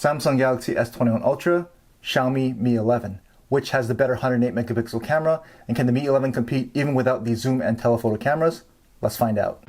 Samsung Galaxy S21 Ultra, Xiaomi Mi 11. Which has the better 108 megapixel camera, and can the Mi 11 compete even without the zoom and telephoto cameras? Let's find out.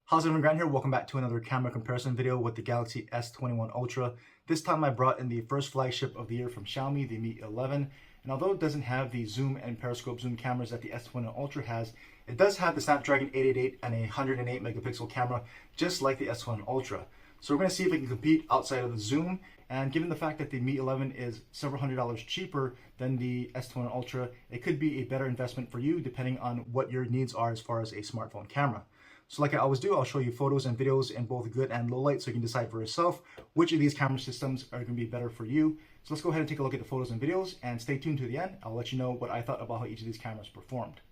How's everyone, Grant here? Welcome back to another camera comparison video with the Galaxy S21 Ultra. This time I brought in the first flagship of the year from Xiaomi, the Mi 11. And although it doesn't have the zoom and periscope zoom cameras that the S21 Ultra has, it does have the Snapdragon 888 and a 108 megapixel camera, just like the S21 Ultra. So we're going to see if it can compete outside of the zoom. And given the fact that the Mi 11 is several $100s cheaper than the S21 Ultra, it could be a better investment for you depending on what your needs are as far as a smartphone camera. So like I always do, I'll show you photos and videos in both good and low light so you can decide for yourself which of these camera systems are going to be better for you. So let's go ahead and take a look at the photos and videos and stay tuned to the end. I'll let you know what I thought about how each of these cameras performed.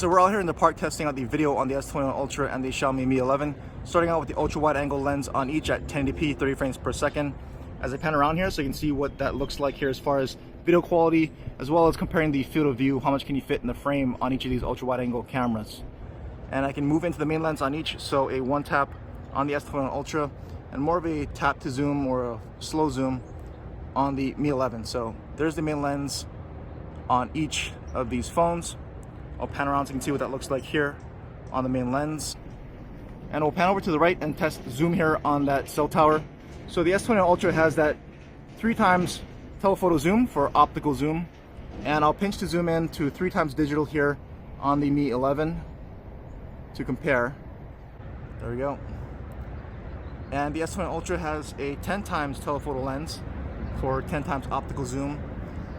So we're out here in the park testing out the video on the S21 Ultra and the Xiaomi Mi 11. Starting out with the ultra wide angle lens on each at 1080p, 30 frames per second. As I pan around here, so you can see what that looks like here as far as video quality, as well as comparing the field of view, how much can you fit in the frame on each of these ultra wide angle cameras. And I can move into the main lens on each, so a one tap on the S21 Ultra and more of a tap to zoom or a slow zoom on the Mi 11. So there's the main lens on each of these phones. I'll pan around so you can see what that looks like here on the main lens. And we'll pan over to the right and test zoom here on that cell tower. So the S21 Ultra has that 3x telephoto zoom for optical zoom. And I'll pinch to zoom in to 3x digital here on the Mi 11 to compare. There we go. And the S21 Ultra has a 10x telephoto lens for 10x optical zoom.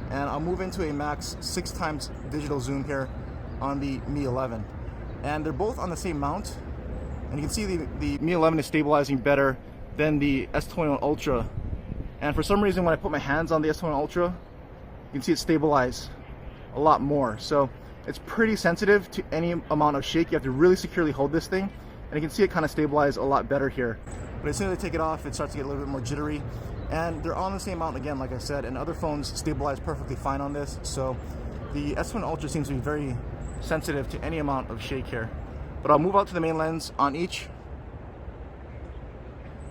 And I'll move into a max 6x digital zoom here on the Mi 11. And they're both on the same mount. And you can see the Mi 11 is stabilizing better than the S21 Ultra. And for some reason, when I put my hands on the S21 Ultra, you can see it stabilize a lot more. So it's pretty sensitive to any amount of shake. You have to really securely hold this thing. And you can see it kind of stabilize a lot better here. But as soon as I take it off, it starts to get a little bit more jittery. And they're on the same mount again, like I said, and other phones stabilize perfectly fine on this. So the S21 Ultra seems to be very sensitive to any amount of shake here. But I'll move out to the main lens on each,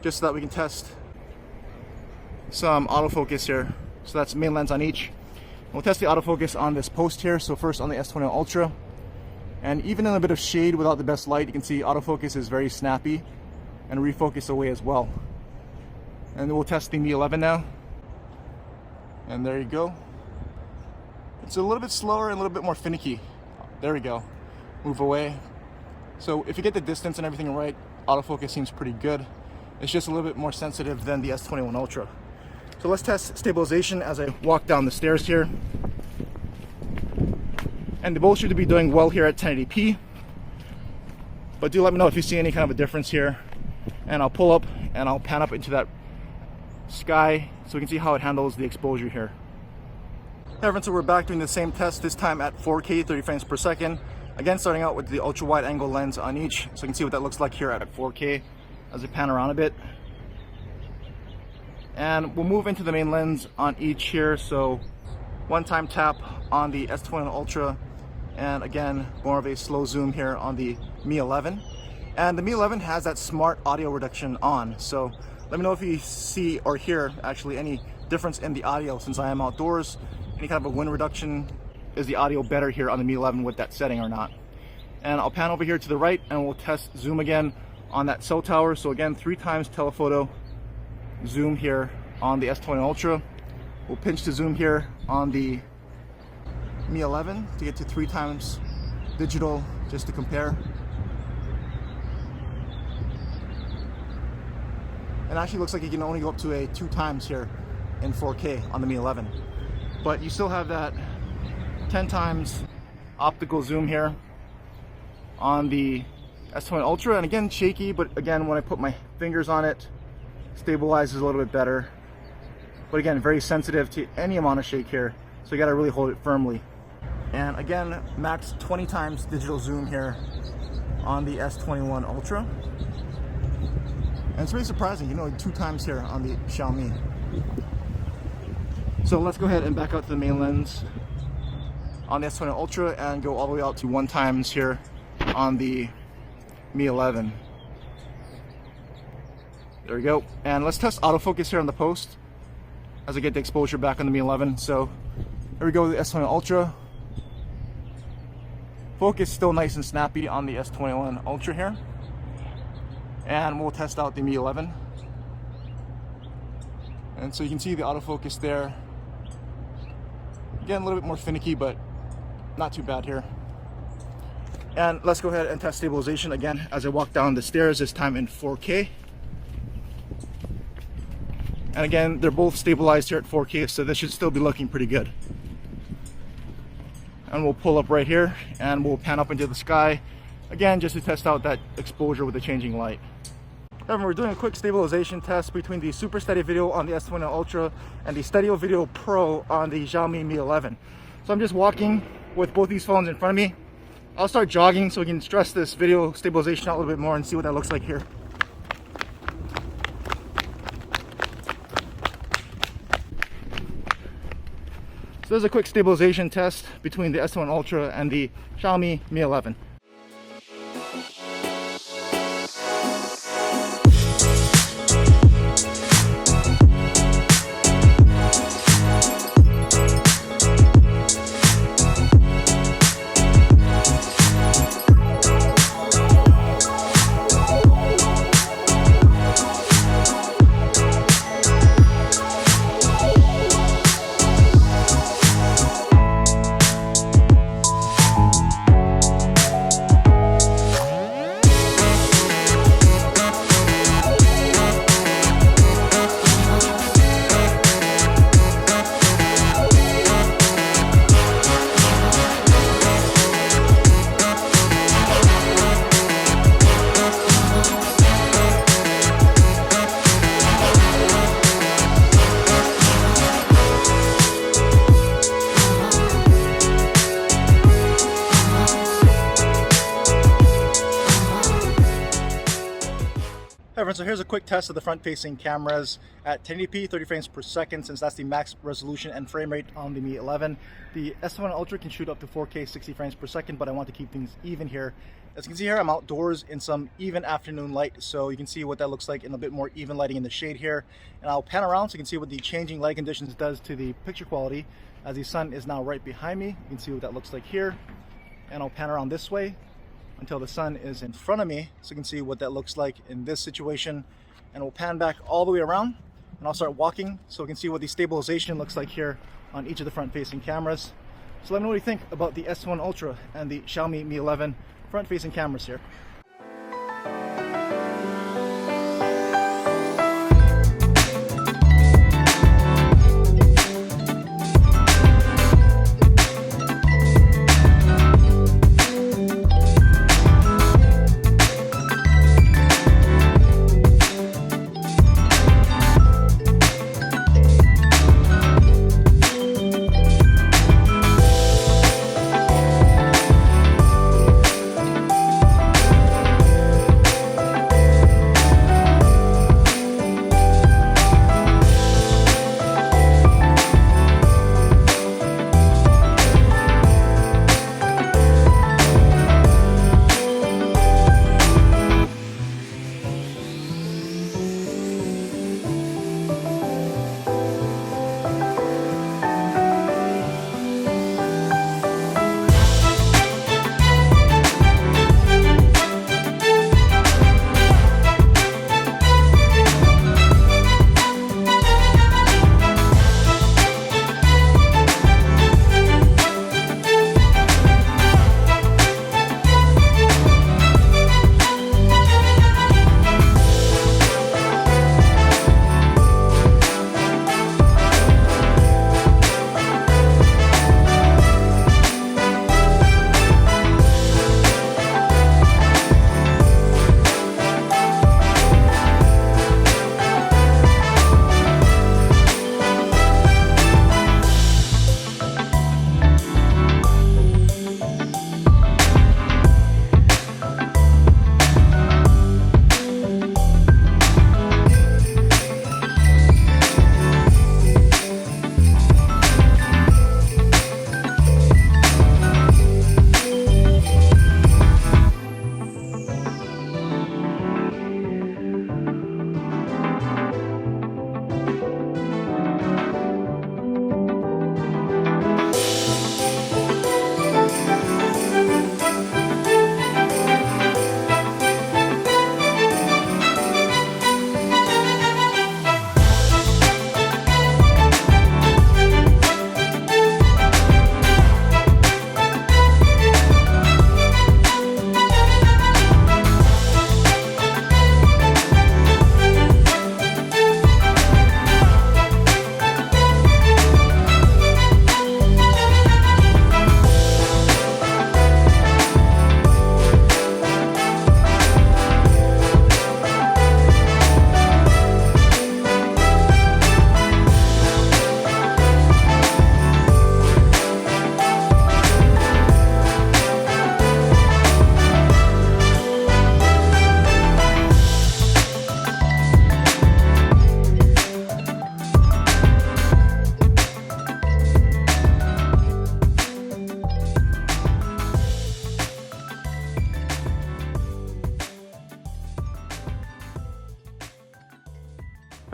just so that we can test some autofocus here. So that's main lens on each. We'll test the autofocus on this post here. So first on the S21 Ultra. And even in a bit of shade without the best light, you can see autofocus is very snappy and refocus away as well. And then we'll test the Mi 11 now. And there you go. It's a little bit slower and a little bit more finicky. There we go. Move away. So if you get the distance and everything right, autofocus seems pretty good. It's just a little bit more sensitive than the S21 Ultra. So let's test stabilization as I walk down the stairs here. And they both should be doing well here at 1080p. But do let me know if you see any kind of a difference here. And I'll pull up and I'll pan up into that sky so we can see how it handles the exposure here. Hey everyone, so we're back doing the same test, this time at 4K, 30 frames per second. Again, starting out with the ultra wide angle lens on each, so you can see what that looks like here at 4K as I pan around a bit. And we'll move into the main lens on each here, so one time tap on the S21 Ultra, and again, more of a slow zoom here on the Mi 11. And the Mi 11 has that smart audio reduction on, so let me know if you see or hear actually any difference in the audio since I am outdoors. Any kind of a wind reduction, is the audio better here on the Mi 11 with that setting or not? And I'll pan over here to the right and we'll test zoom again on that cell tower. So again, 3x telephoto zoom here on the S21 Ultra. We'll pinch to zoom here on the Mi 11 to get to 3x digital just to compare. It actually looks like you can only go up to a 2x here in 4K on the Mi 11. But you still have that 10x optical zoom here on the S21 Ultra. And again, shaky, but again, when I put my fingers on it, stabilizes a little bit better. But again, very sensitive to any amount of shake here. So you gotta really hold it firmly. And again, max 20x digital zoom here on the S21 Ultra. And it's really surprising, 2x here on the Xiaomi. So let's go ahead and back out to the main lens on the S21 Ultra and go all the way out to 1x here on the Mi 11. There we go. And let's test autofocus here on the post as I get the exposure back on the Mi 11. So here we go with the S21 Ultra. Focus still nice and snappy on the S21 Ultra here. And we'll test out the Mi 11. And so you can see the autofocus there. Again, a little bit more finicky, but not too bad here. And let's go ahead and test stabilization again as I walk down the stairs, this time in 4K. And again, they're both stabilized here at 4K, so this should still be looking pretty good. And we'll pull up right here and we'll pan up into the sky again just to test out that exposure with the changing light. However, we're doing a quick stabilization test between the Super Steady Video on the S21 Ultra and the Steady Video Pro on the Xiaomi Mi 11. So I'm just walking with both these phones in front of me. I'll start jogging so we can stress this video stabilization out a little bit more and see what that looks like here. So there's a quick stabilization test between the S21 Ultra and the Xiaomi Mi 11. So here's a quick test of the front-facing cameras at 1080p 30 frames per second, since that's the max resolution and frame rate on the Mi 11. The S21 Ultra can shoot up to 4K 60 frames per second, but I want to keep things even here. As you can see here, I'm outdoors in some even afternoon light, so you can see what that looks like in a bit more even lighting in the shade here. And I'll pan around so you can see what the changing light conditions does to the picture quality. As the sun is now right behind me, you can see what that looks like here. And I'll pan around this way until the sun is in front of me, so you can see what that looks like in this situation. And we'll pan back all the way around, and I'll start walking so we can see what the stabilization looks like here on each of the front-facing cameras. So let me know what you think about the S21 Ultra and the Xiaomi Mi 11 front-facing cameras here.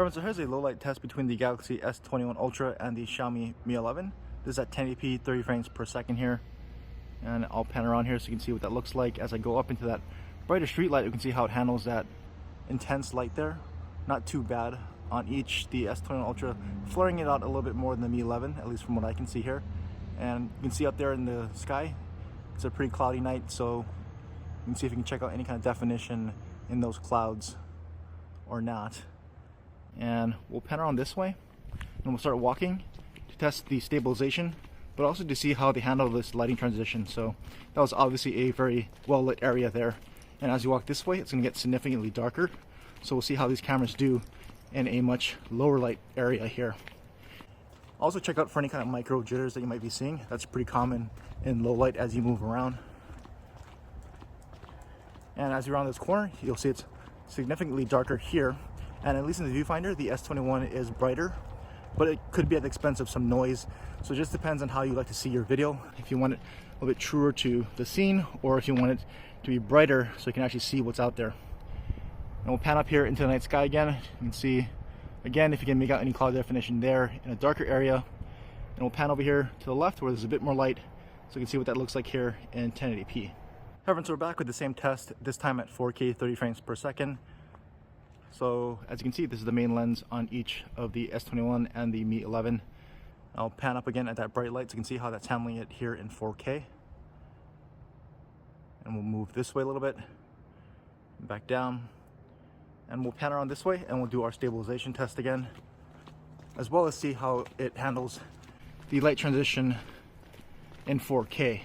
Everyone, so here's a low light test between the Galaxy S21 Ultra and the Xiaomi Mi 11. This is at 1080p, 30 frames per second here. And I'll pan around here so you can see what that looks like. As I go up into that brighter street light, you can see how it handles that intense light there. Not too bad on each. The S21 Ultra flaring it out a little bit more than the Mi 11, at least from what I can see here. And you can see up there in the sky, it's a pretty cloudy night, so you can see if you can check out any kind of definition in those clouds or not. And we'll pan around this way and we'll start walking to test the stabilization, but also to see how they handle this lighting transition. So that was obviously a very well lit area there, and as you walk this way it's going to get significantly darker, so we'll see how these cameras do in a much lower light area here. Also check out for any kind of micro jitters that you might be seeing. That's pretty common in low light as you move around. And as you're around this corner, you'll see it's significantly darker here. And at least in the viewfinder, the S21 is brighter, but it could be at the expense of some noise. So it just depends on how you like to see your video. If you want it a little bit truer to the scene, or if you want it to be brighter so you can actually see what's out there. And we'll pan up here into the night sky again. You can see, again, if you can make out any cloud definition there in a darker area. And we'll pan over here to the left where there's a bit more light, so you can see what that looks like here in 1080p. Everyone, so we're back with the same test, this time at 4K 30 frames per second. So as you can see, this is the main lens on each of the S21 and the Mi 11. I'll pan up again at that bright light so you can see how that's handling it here in 4K. And we'll move this way a little bit, back down, and we'll pan around this way and we'll do our stabilization test again, as well as see how it handles the light transition in 4K.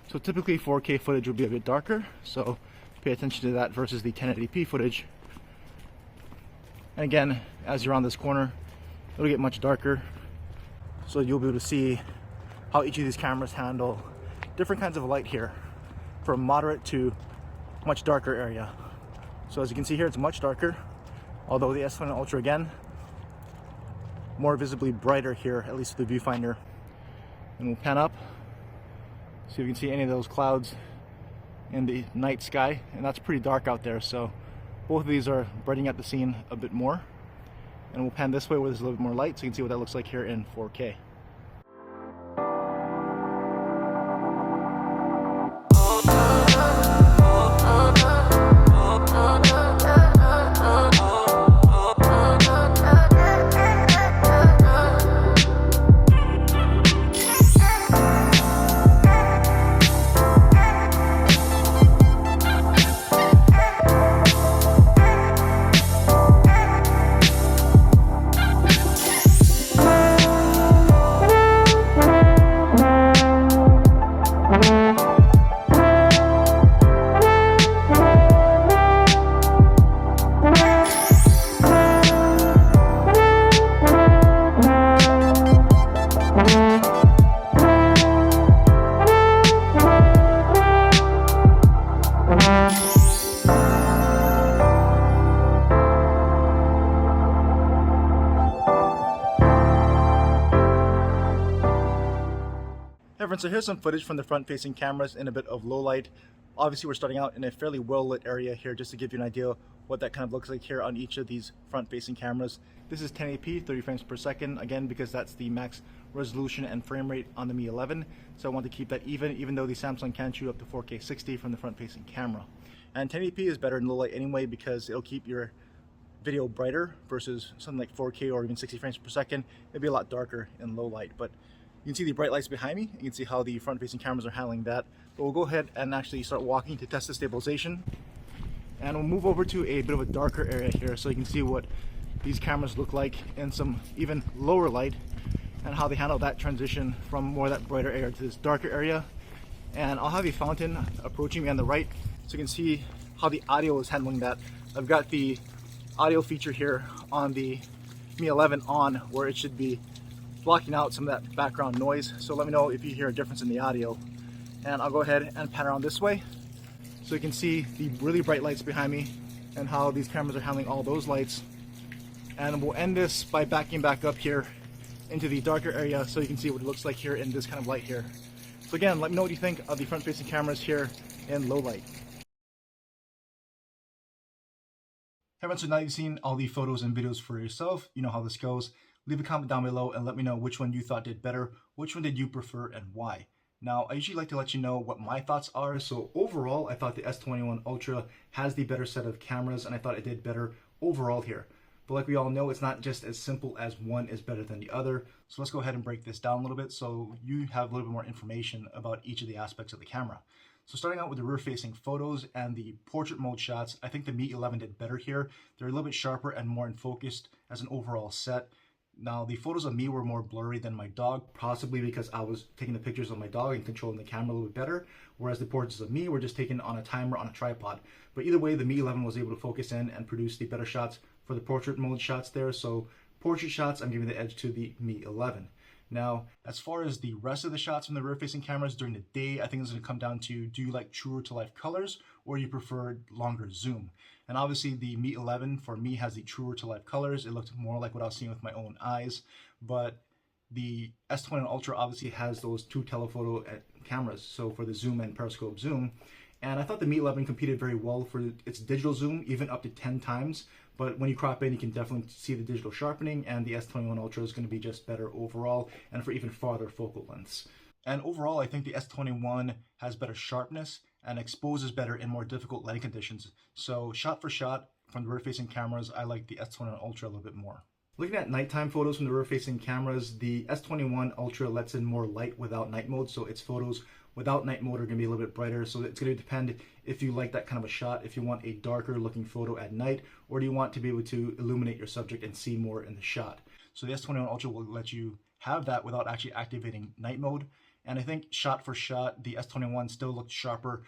So typically 4K footage will be a bit darker, so pay attention to that versus the 1080p footage. And again, as you're on this corner, it'll get much darker, so you'll be able to see how each of these cameras handle different kinds of light here, from moderate to much darker area. So as you can see here, it's much darker, although the S21 Ultra, again, more visibly brighter here, at least with the viewfinder. And we'll pan up, see if you can see any of those clouds in the night sky, and that's pretty dark out there, so both of these are brightening up the scene a bit more. And we'll pan this way where there's a little bit more light so you can see what that looks like here in 4K. Everyone, so here's some footage from the front-facing cameras in a bit of low light. Obviously, we're starting out in a fairly well-lit area here, just to give you an idea what that kind of looks like here on each of these front-facing cameras. This is 1080p, 30 frames per second, again, because that's the max resolution and frame rate on the Mi 11. So I want to keep that even though the Samsung can shoot up to 4K 60 from the front-facing camera. And 1080p is better in low light anyway, because it'll keep your video brighter versus something like 4K or even 60 frames per second. It'll be a lot darker in low light. But you can see the bright lights behind me. You can see how the front-facing cameras are handling that. But we'll go ahead and actually start walking to test the stabilization. And we'll move over to a bit of a darker area here so you can see what these cameras look like in some even lower light, and how they handle that transition from more of that brighter area to this darker area. And I'll have a fountain approaching me on the right so you can see how the audio is handling that. I've got the audio feature here on the Mi 11 on, where it should be blocking out some of that background noise. So let me know if you hear a difference in the audio. And I'll go ahead and pan around this way so you can see the really bright lights behind me and how these cameras are handling all those lights. And we'll end this by backing back up here into the darker area so you can see what it looks like here in this kind of light here. So again, let me know what you think of the front-facing cameras here in low light. Everyone, so now you've seen all the photos and videos for yourself. You know how this goes. Leave a comment down below and let me know which one you thought did better, which one did you prefer, and why. Now, I usually like to let you know what my thoughts are. So overall, I thought the S21 Ultra has the better set of cameras, and I thought it did better overall here. But like we all know, it's not just as simple as one is better than the other. So let's go ahead and break this down a little bit so you have a little bit more information about each of the aspects of the camera. So starting out with the rear-facing photos and the portrait mode shots, I think the Mi 11 did better here. They're a little bit sharper and more focused as an overall set. Now, the photos of me were more blurry than my dog, possibly because I was taking the pictures of my dog and controlling the camera a little bit better, whereas the portraits of me were just taken on a timer on a tripod. But either way, the Mi 11 was able to focus in and produce the better shots for the portrait mode shots there. So portrait shots, I'm giving the edge to the Mi 11. Now, as far as the rest of the shots from the rear-facing cameras during the day, I think it's going to come down to, do you like truer to life colors or you prefer longer zoom? And obviously the Mi 11 for me has the truer to life colors. It looked more like what I was seeing with my own eyes, but the S21 Ultra obviously has those two telephoto cameras, so for the zoom and periscope zoom. And I thought the Mi 11 competed very well for its digital zoom, even up to 10 times. But when you crop in, you can definitely see the digital sharpening, and the S21 Ultra is going to be just better overall and for even farther focal lengths. And overall, I think the S21 has better sharpness and exposes better in more difficult lighting conditions. So shot for shot from the rear-facing cameras, I like the S21 Ultra a little bit more. Looking at nighttime photos from the rear-facing cameras, the S21 Ultra lets in more light without night mode, so its photos without night mode are going to be a little bit brighter. So it's going to depend if you like that kind of a shot, if you want a darker looking photo at night, or do you want to be able to illuminate your subject and see more in the shot. So the S21 Ultra will let you have that without actually activating night mode. And I think shot for shot, the S21 still looked sharper,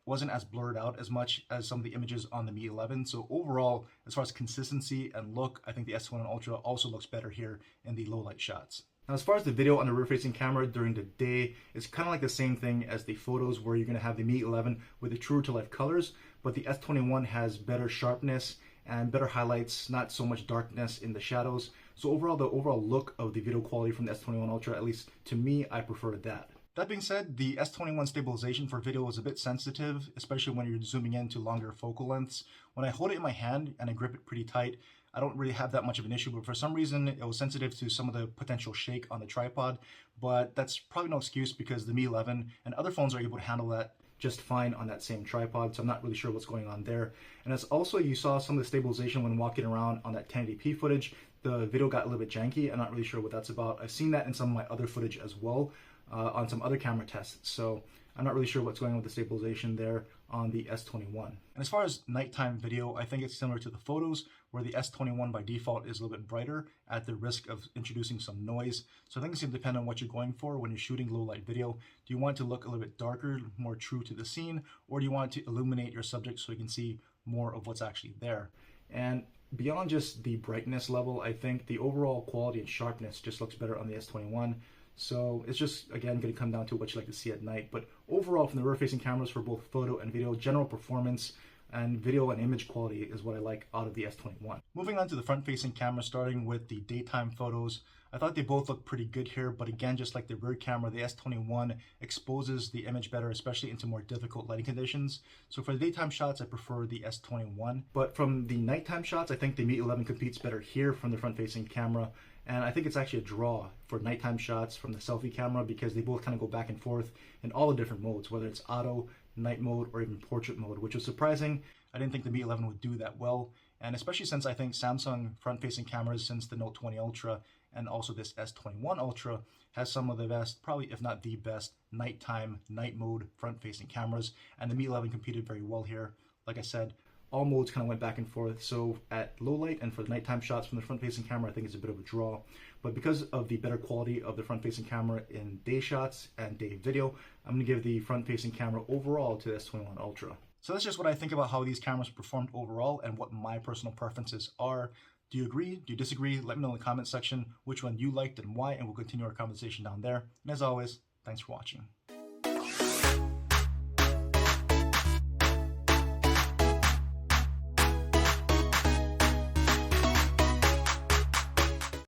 wasn't as blurred out as much as some of the images on the Mi 11. So overall, as far as consistency and look, I think the S21 Ultra also looks better here in the low light shots. Now, as far as the video on the rear-facing camera during the day, it's kind of like the same thing as the photos, where you're going to have the Mi 11 with the truer to life colors, but the S21 has better sharpness and better highlights, not so much darkness in the shadows. So overall, the overall look of the video quality from the S21 Ultra, at least to me, I preferred that. That being said, the S21 stabilization for video is a bit sensitive, especially when you're zooming into longer focal lengths. When I hold it in my hand and I grip it pretty tight, I don't really have that much of an issue, but for some reason it was sensitive to some of the potential shake on the tripod. But that's probably no excuse, because the Mi 11 and other phones are able to handle that just fine on that same tripod, so I'm not really sure what's going on there. And as also, you saw some of the stabilization when walking around on that 1080p footage. The video got a little bit janky. I'm not really sure what that's about. I've seen that in some of my other footage as well, on some other camera tests. So I'm not really sure what's going on with the stabilization there on the S21. And as far as nighttime video, I think it's similar to the photos, where the S21 by default is a little bit brighter at the risk of introducing some noise. So I think it's going to depend on what you're going for when you're shooting low light video. Do you want it to look a little bit darker, more true to the scene, or do you want to illuminate your subject so you can see more of what's actually there? And beyond just the brightness level, I think the overall quality and sharpness just looks better on the S21. So it's just, again, going to come down to what you like to see at night. But overall, from the rear-facing cameras for both photo and video, general performance and video and image quality is what I like out of the S21. Moving on to the front-facing camera, starting with the daytime photos, I thought they both looked pretty good here, but again, just like the rear camera, the S21 exposes the image better, especially into more difficult lighting conditions. So for the daytime shots, I prefer the S21. But from the nighttime shots, I think the Mi 11 competes better here from the front-facing camera. And I think it's actually a draw for nighttime shots from the selfie camera, because they both kind of go back and forth in all the different modes, whether it's auto, night mode, or even portrait mode, which was surprising. I didn't think the Mi 11 would do that well. And especially since I think Samsung front-facing cameras, since the Note 20 Ultra and also this S21 Ultra, has some of the best, probably if not the best, nighttime, night mode front-facing cameras. And the Mi 11 competed very well here. Like I said, all modes kind of went back and forth. So at low light and for the nighttime shots from the front-facing camera, I think it's a bit of a draw. But because of the better quality of the front-facing camera in day shots and day video, I'm going to give the front-facing camera overall to the S21 Ultra. So that's just what I think about how these cameras performed overall and what my personal preferences are. Do you agree? Do you disagree? Let me know in the comment section which one you liked and why, and we'll continue our conversation down there. And as always, thanks for watching.